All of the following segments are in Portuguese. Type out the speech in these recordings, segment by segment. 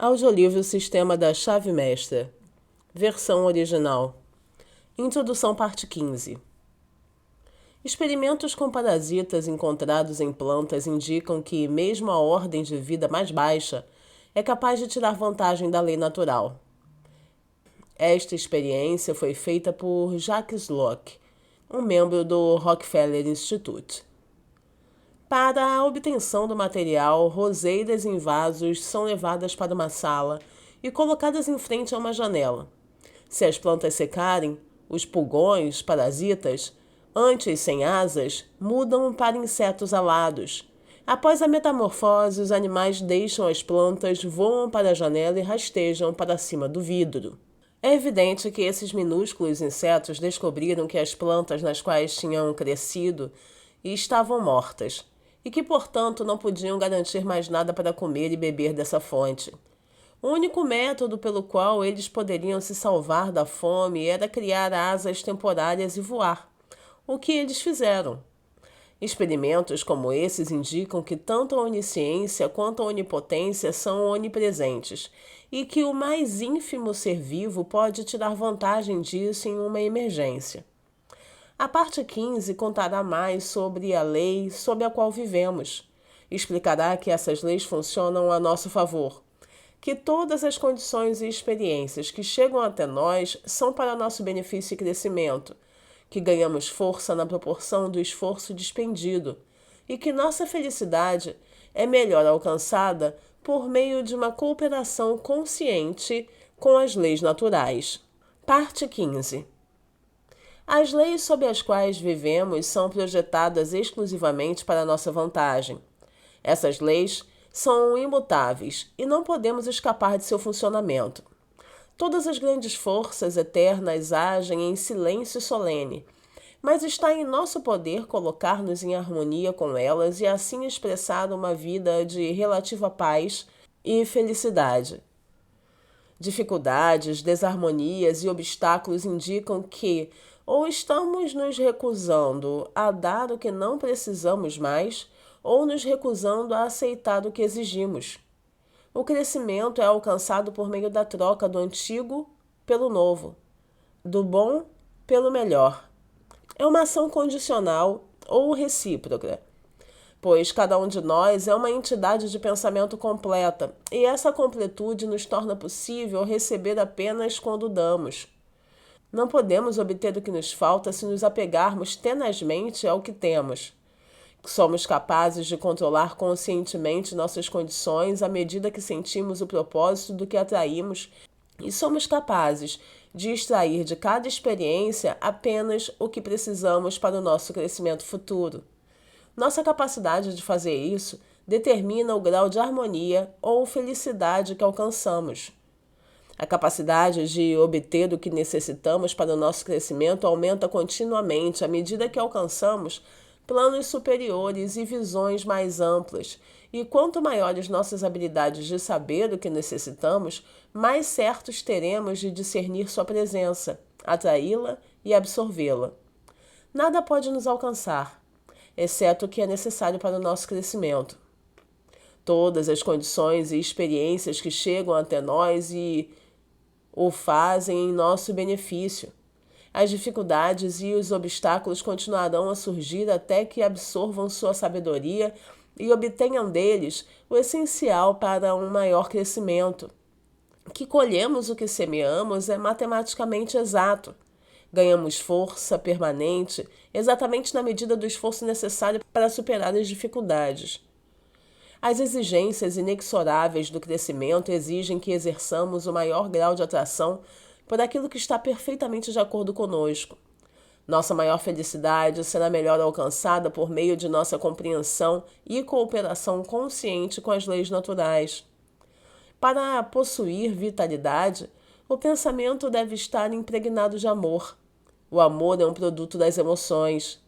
Audiolivro Sistema da Chave Mestra. Versão original. Introdução parte 15. Experimentos com parasitas encontrados em plantas indicam que mesmo a ordem de vida mais baixa é capaz de tirar vantagem da lei natural. Esta experiência foi feita por Jacques Locke, um membro do Rockefeller Institute. Para a obtenção do material, roseiras em vasos são levadas para uma sala e colocadas em frente a uma janela. Se as plantas secarem, os pulgões, parasitas, antes sem asas, mudam para insetos alados. Após a metamorfose, os animais deixam as plantas, voam para a janela e rastejam para cima do vidro. É evidente que esses minúsculos insetos descobriram que as plantas nas quais tinham crescido estavam mortas, e que, portanto, não podiam garantir mais nada para comer e beber dessa fonte. O único método pelo qual eles poderiam se salvar da fome era criar asas temporárias e voar, o que eles fizeram. Experimentos como esses indicam que tanto a onisciência quanto a onipotência são onipresentes e que o mais ínfimo ser vivo pode tirar vantagem disso em uma emergência. A parte 15 contará mais sobre a lei sob a qual vivemos. Explicará que essas leis funcionam a nosso favor, que todas as condições e experiências que chegam até nós são para nosso benefício e crescimento, que ganhamos força na proporção do esforço despendido e que nossa felicidade é melhor alcançada por meio de uma cooperação consciente com as leis naturais. Parte 15. As leis sob as quais vivemos são projetadas exclusivamente para nossa vantagem. Essas leis são imutáveis e não podemos escapar de seu funcionamento. Todas as grandes forças eternas agem em silêncio solene, mas está em nosso poder colocar-nos em harmonia com elas e assim expressar uma vida de relativa paz e felicidade. Dificuldades, desarmonias e obstáculos indicam que ou estamos nos recusando a dar o que não precisamos mais, ou nos recusando a aceitar o que exigimos. O crescimento é alcançado por meio da troca do antigo pelo novo, do bom pelo melhor. É uma ação condicional ou recíproca, pois cada um de nós é uma entidade de pensamento completa, e essa completude nos torna possível receber apenas quando damos. Não podemos obter o que nos falta se nos apegarmos tenazmente ao que temos. Somos capazes de controlar conscientemente nossas condições à medida que sentimos o propósito do que atraímos e somos capazes de extrair de cada experiência apenas o que precisamos para o nosso crescimento futuro. Nossa capacidade de fazer isso determina o grau de harmonia ou felicidade que alcançamos. A capacidade de obter o que necessitamos para o nosso crescimento aumenta continuamente à medida que alcançamos planos superiores e visões mais amplas, e quanto maiores nossas habilidades de saber o que necessitamos, mais certos teremos de discernir sua presença, atraí-la e absorvê-la. Nada pode nos alcançar, exceto o que é necessário para o nosso crescimento. Todas as condições e experiências que chegam até nós o fazem em nosso benefício. As dificuldades e os obstáculos continuarão a surgir até que absorvam sua sabedoria e obtenham deles o essencial para um maior crescimento. Que colhemos o que semeamos é matematicamente exato. Ganhamos força permanente exatamente na medida do esforço necessário para superar as dificuldades. As exigências inexoráveis do crescimento exigem que exerçamos o maior grau de atração por aquilo que está perfeitamente de acordo conosco. Nossa maior felicidade será melhor alcançada por meio de nossa compreensão e cooperação consciente com as leis naturais. Para possuir vitalidade, o pensamento deve estar impregnado de amor. O amor é um produto das emoções.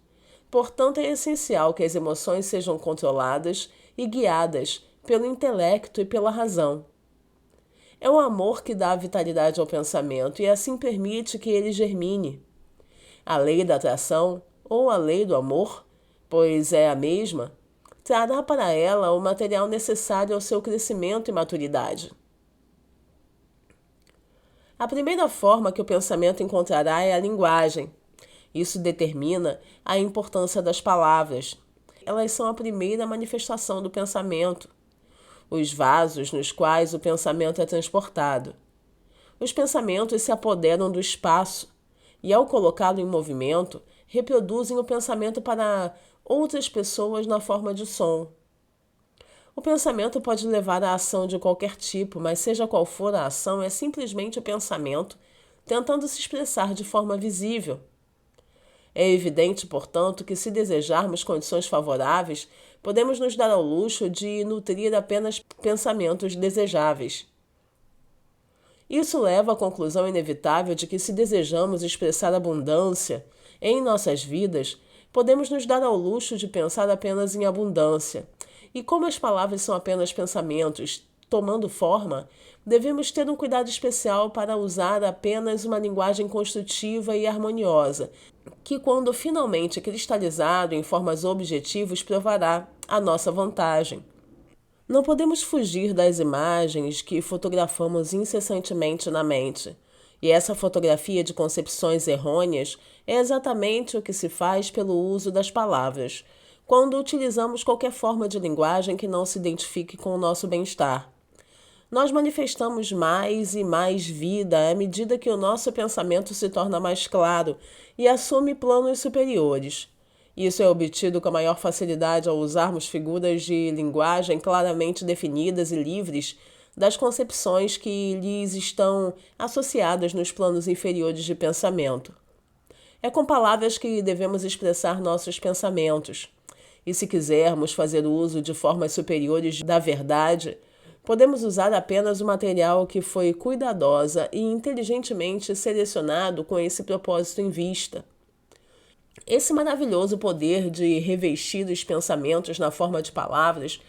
Portanto, é essencial que as emoções sejam controladas e guiadas pelo intelecto e pela razão. É o amor que dá vitalidade ao pensamento e assim permite que ele germine. A lei da atração, ou a lei do amor, pois é a mesma, trará para ela o material necessário ao seu crescimento e maturidade. A primeira forma que o pensamento encontrará é a linguagem. Isso determina a importância das palavras. Elas são a primeira manifestação do pensamento, os vasos nos quais o pensamento é transportado. Os pensamentos se apoderam do espaço e, ao colocá-lo em movimento, reproduzem o pensamento para outras pessoas na forma de som. O pensamento pode levar à ação de qualquer tipo, mas seja qual for a ação, é simplesmente o pensamento tentando se expressar de forma visível. É evidente, portanto, que se desejarmos condições favoráveis, podemos nos dar ao luxo de nutrir apenas pensamentos desejáveis. Isso leva à conclusão inevitável de que, se desejamos expressar abundância em nossas vidas, podemos nos dar ao luxo de pensar apenas em abundância. E como as palavras são apenas pensamentos tomando forma, devemos ter um cuidado especial para usar apenas uma linguagem construtiva e harmoniosa, que, quando finalmente cristalizado em formas objetivas, provará a nossa vantagem. Não podemos fugir das imagens que fotografamos incessantemente na mente. E essa fotografia de concepções errôneas é exatamente o que se faz pelo uso das palavras, quando utilizamos qualquer forma de linguagem que não se identifique com o nosso bem-estar. Nós manifestamos mais e mais vida à medida que o nosso pensamento se torna mais claro e assume planos superiores. Isso é obtido com a maior facilidade ao usarmos figuras de linguagem claramente definidas e livres das concepções que lhes estão associadas nos planos inferiores de pensamento. É com palavras que devemos expressar nossos pensamentos. E se quisermos fazer uso de formas superiores da verdade, podemos usar apenas o material que foi cuidadosa e inteligentemente selecionado com esse propósito em vista. Esse maravilhoso poder de revestir os pensamentos na forma de palavras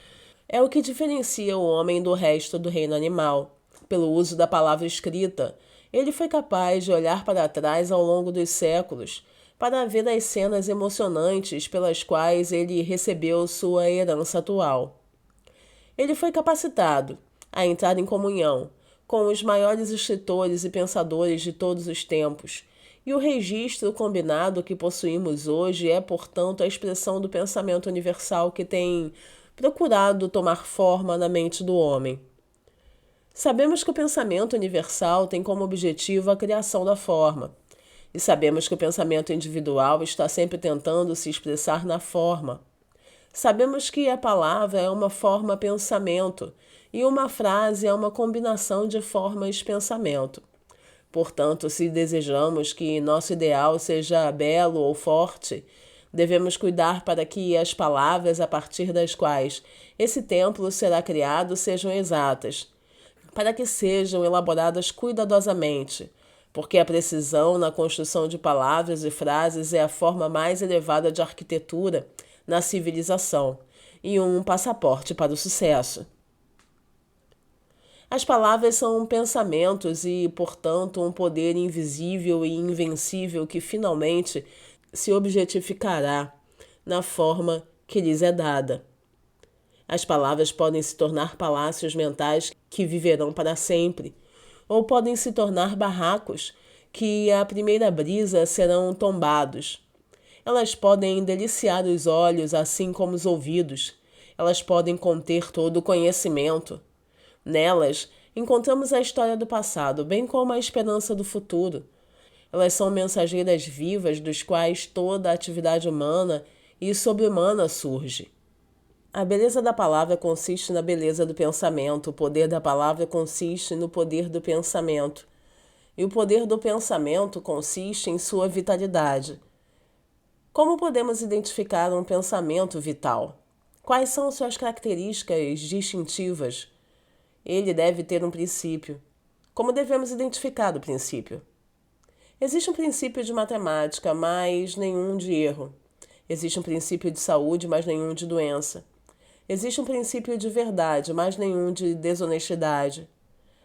é o que diferencia o homem do resto do reino animal. Pelo uso da palavra escrita, ele foi capaz de olhar para trás ao longo dos séculos para ver as cenas emocionantes pelas quais ele recebeu sua herança atual. Ele foi capacitado a entrar em comunhão com os maiores escritores e pensadores de todos os tempos, e o registro combinado que possuímos hoje é, portanto, a expressão do pensamento universal que tem procurado tomar forma na mente do homem. Sabemos que o pensamento universal tem como objetivo a criação da forma, e sabemos que o pensamento individual está sempre tentando se expressar na forma. Sabemos que a palavra é uma forma pensamento e uma frase é uma combinação de formas pensamento. Portanto, se desejamos que nosso ideal seja belo ou forte, devemos cuidar para que as palavras a partir das quais esse templo será criado sejam exatas, para que sejam elaboradas cuidadosamente, porque a precisão na construção de palavras e frases é a forma mais elevada de arquitetura na civilização e um passaporte para o sucesso. As palavras são pensamentos e, portanto, um poder invisível e invencível que finalmente se objetificará na forma que lhes é dada. As palavras podem se tornar palácios mentais que viverão para sempre, ou podem se tornar barracos que, à primeira brisa, serão tombados. Elas podem deliciar os olhos, assim como os ouvidos. Elas podem conter todo o conhecimento. Nelas, encontramos a história do passado, bem como a esperança do futuro. Elas são mensageiras vivas dos quais toda a atividade humana e sobre-humana surge. A beleza da palavra consiste na beleza do pensamento, o poder da palavra consiste no poder do pensamento, e o poder do pensamento consiste em sua vitalidade. Como podemos identificar um pensamento vital? Quais são suas características distintivas? Ele deve ter um princípio. Como devemos identificar o princípio? Existe um princípio de matemática, mas nenhum de erro. Existe um princípio de saúde, mas nenhum de doença. Existe um princípio de verdade, mas nenhum de desonestidade.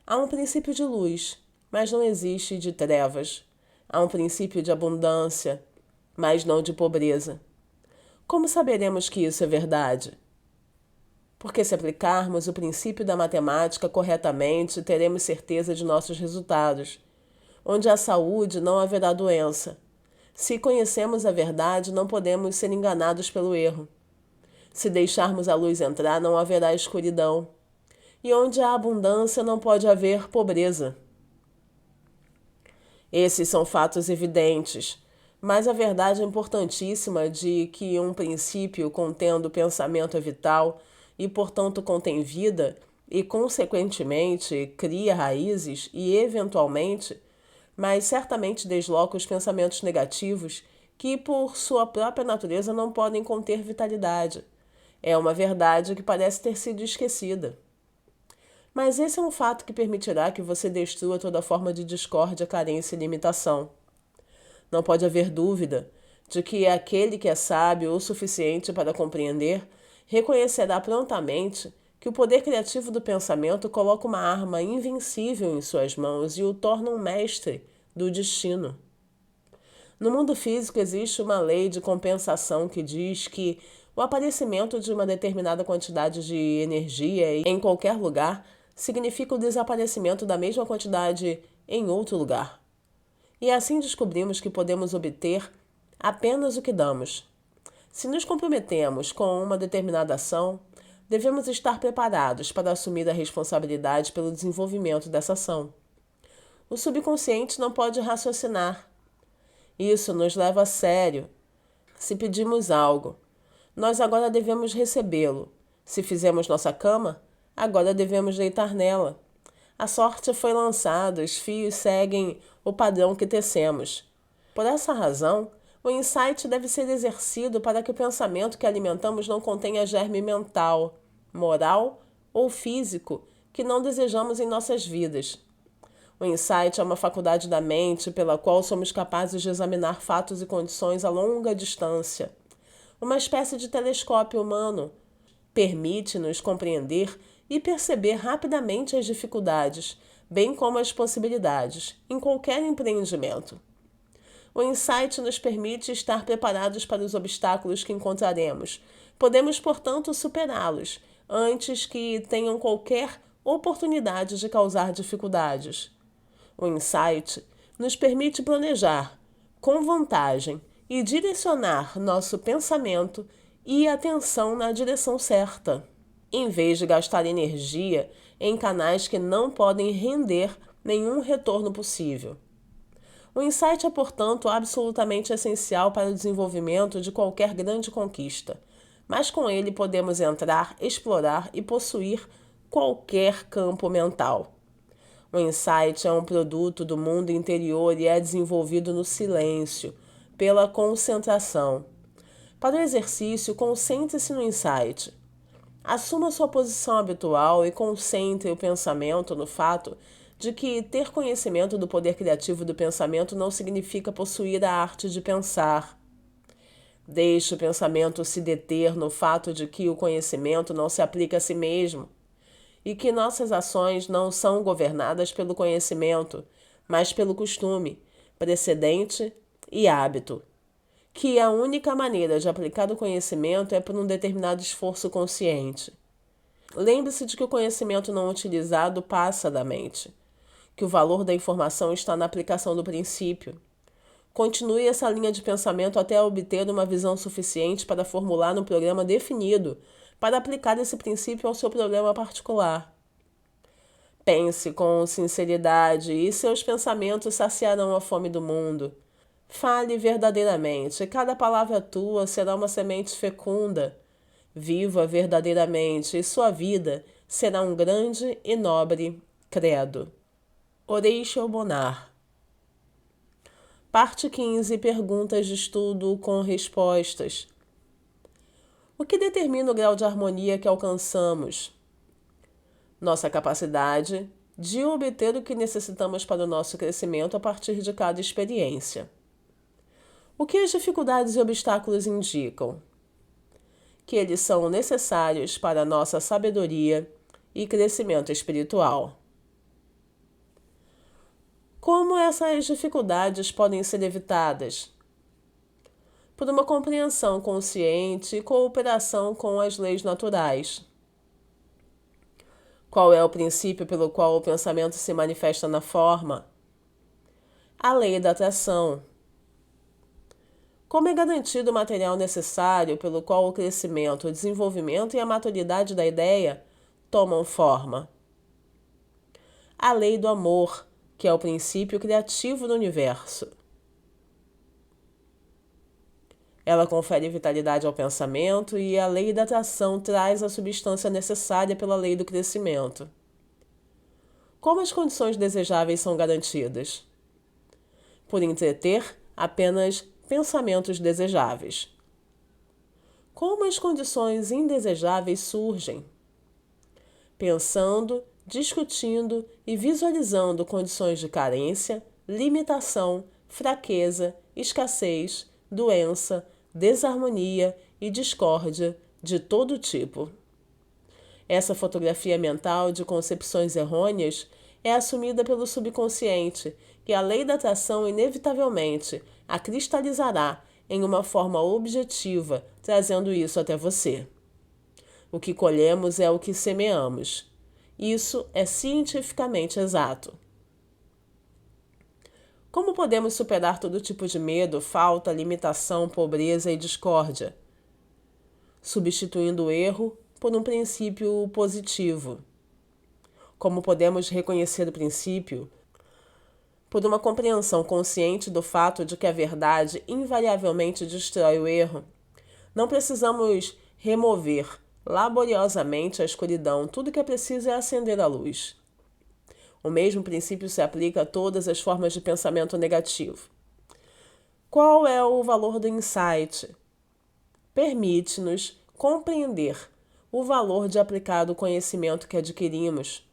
Há um princípio de luz, mas não existe de trevas. Há um princípio de abundância, mas não de pobreza. Como saberemos que isso é verdade? Porque se aplicarmos o princípio da matemática corretamente, teremos certeza de nossos resultados. Onde há saúde, não haverá doença. Se conhecemos a verdade, não podemos ser enganados pelo erro. Se deixarmos a luz entrar, não haverá escuridão. E onde há abundância, não pode haver pobreza. Esses são fatos evidentes, mas a verdade é importantíssima de que um princípio contendo pensamento é vital e, portanto, contém vida e, consequentemente, cria raízes e, eventualmente, mas certamente desloca os pensamentos negativos que, por sua própria natureza, não podem conter vitalidade. É uma verdade que parece ter sido esquecida. Mas esse é um fato que permitirá que você destrua toda forma de discórdia, carência e limitação. Não pode haver dúvida de que aquele que é sábio o suficiente para compreender reconhecerá prontamente que o poder criativo do pensamento coloca uma arma invencível em suas mãos e o torna um mestre do destino. No mundo físico existe uma lei de compensação que diz que o aparecimento de uma determinada quantidade de energia em qualquer lugar significa o desaparecimento da mesma quantidade em outro lugar. E assim descobrimos que podemos obter apenas o que damos. Se nos comprometemos com uma determinada ação, devemos estar preparados para assumir a responsabilidade pelo desenvolvimento dessa ação. O subconsciente não pode raciocinar. Isso nos leva a sério. Se pedimos algo, nós agora devemos recebê-lo. Se fizemos nossa cama, agora devemos deitar nela. A sorte foi lançada, os fios seguem o padrão que tecemos. Por essa razão, o insight deve ser exercido para que o pensamento que alimentamos não contenha germe mental, moral ou físico que não desejamos em nossas vidas. O insight é uma faculdade da mente pela qual somos capazes de examinar fatos e condições a longa distância. Uma espécie de telescópio humano. Permite-nos compreender e perceber rapidamente as dificuldades, bem como as possibilidades, em qualquer empreendimento. O insight nos permite estar preparados para os obstáculos que encontraremos. Podemos, portanto, superá-los antes que tenham qualquer oportunidade de causar dificuldades. O insight nos permite planejar, com vantagem, e direcionar nosso pensamento e atenção na direção certa, em vez de gastar energia em canais que não podem render nenhum retorno possível. O insight é, portanto, absolutamente essencial para o desenvolvimento de qualquer grande conquista, mas com ele podemos entrar, explorar e possuir qualquer campo mental. O insight é um produto do mundo interior e é desenvolvido no silêncio, pela concentração. Para o exercício, concentre-se no insight. Assuma sua posição habitual e concentre o pensamento no fato de que ter conhecimento do poder criativo do pensamento não significa possuir a arte de pensar. Deixe o pensamento se deter no fato de que o conhecimento não se aplica a si mesmo e que nossas ações não são governadas pelo conhecimento, mas pelo costume, precedente e hábito. Que a única maneira de aplicar o conhecimento é por um determinado esforço consciente. Lembre-se de que o conhecimento não utilizado passa da mente, que o valor da informação está na aplicação do princípio. Continue essa linha de pensamento até obter uma visão suficiente para formular um programa definido para aplicar esse princípio ao seu problema particular. Pense com sinceridade e seus pensamentos saciarão a fome do mundo. Fale verdadeiramente, cada palavra tua será uma semente fecunda. Viva verdadeiramente e sua vida será um grande e nobre credo. Horatio Bonar. Parte 15. Perguntas de estudo com respostas. O que determina o grau de harmonia que alcançamos? Nossa capacidade de obter o que necessitamos para o nosso crescimento a partir de cada experiência. O que as dificuldades e obstáculos indicam? Que eles são necessários para a nossa sabedoria e crescimento espiritual. Como essas dificuldades podem ser evitadas? Por uma compreensão consciente e cooperação com as leis naturais. Qual é o princípio pelo qual o pensamento se manifesta na forma? A lei da atração. Como é garantido o material necessário pelo qual o crescimento, o desenvolvimento e a maturidade da ideia tomam forma? A lei do amor, que é o princípio criativo do universo. Ela confere vitalidade ao pensamento e a lei da atração traz a substância necessária pela lei do crescimento. Como as condições desejáveis são garantidas? Por entreter apenas pensamentos desejáveis. Como as condições indesejáveis surgem? Pensando, discutindo e visualizando condições de carência, limitação, fraqueza, escassez, doença, desarmonia e discórdia de todo tipo. Essa fotografia mental de concepções errôneas é assumida pelo subconsciente, que a lei da atração inevitavelmente a cristalizará em uma forma objetiva, trazendo isso até você. O que colhemos é o que semeamos. Isso é cientificamente exato. Como podemos superar todo tipo de medo, falta, limitação, pobreza e discórdia? Substituindo o erro por um princípio positivo. Como podemos reconhecer o princípio? Por uma compreensão consciente do fato de que a verdade invariavelmente destrói o erro. Não precisamos remover laboriosamente a escuridão, tudo que é preciso é acender a luz. O mesmo princípio se aplica a todas as formas de pensamento negativo. Qual é o valor do insight? Permite-nos compreender o valor de aplicar o conhecimento que adquirimos.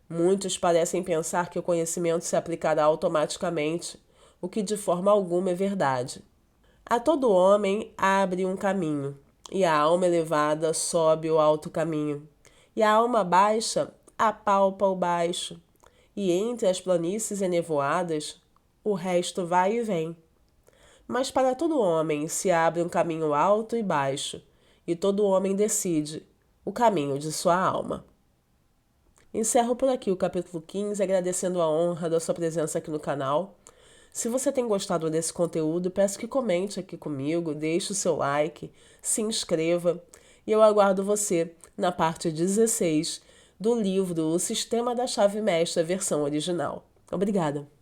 Muitos parecem pensar que o conhecimento se aplicará automaticamente, o que de forma alguma é verdade. A todo homem abre um caminho, e a alma elevada sobe o alto caminho, e a alma baixa apalpa o baixo, e entre as planícies enevoadas, o resto vai e vem. Mas para todo homem se abre um caminho alto e baixo, e todo homem decide o caminho de sua alma. Encerro por aqui o capítulo 15, agradecendo a honra da sua presença aqui no canal. Se você tem gostado desse conteúdo, peço que comente aqui comigo, deixe o seu like, se inscreva e eu aguardo você na parte 16 do livro O Sistema da Chave Mestra, versão original. Obrigada!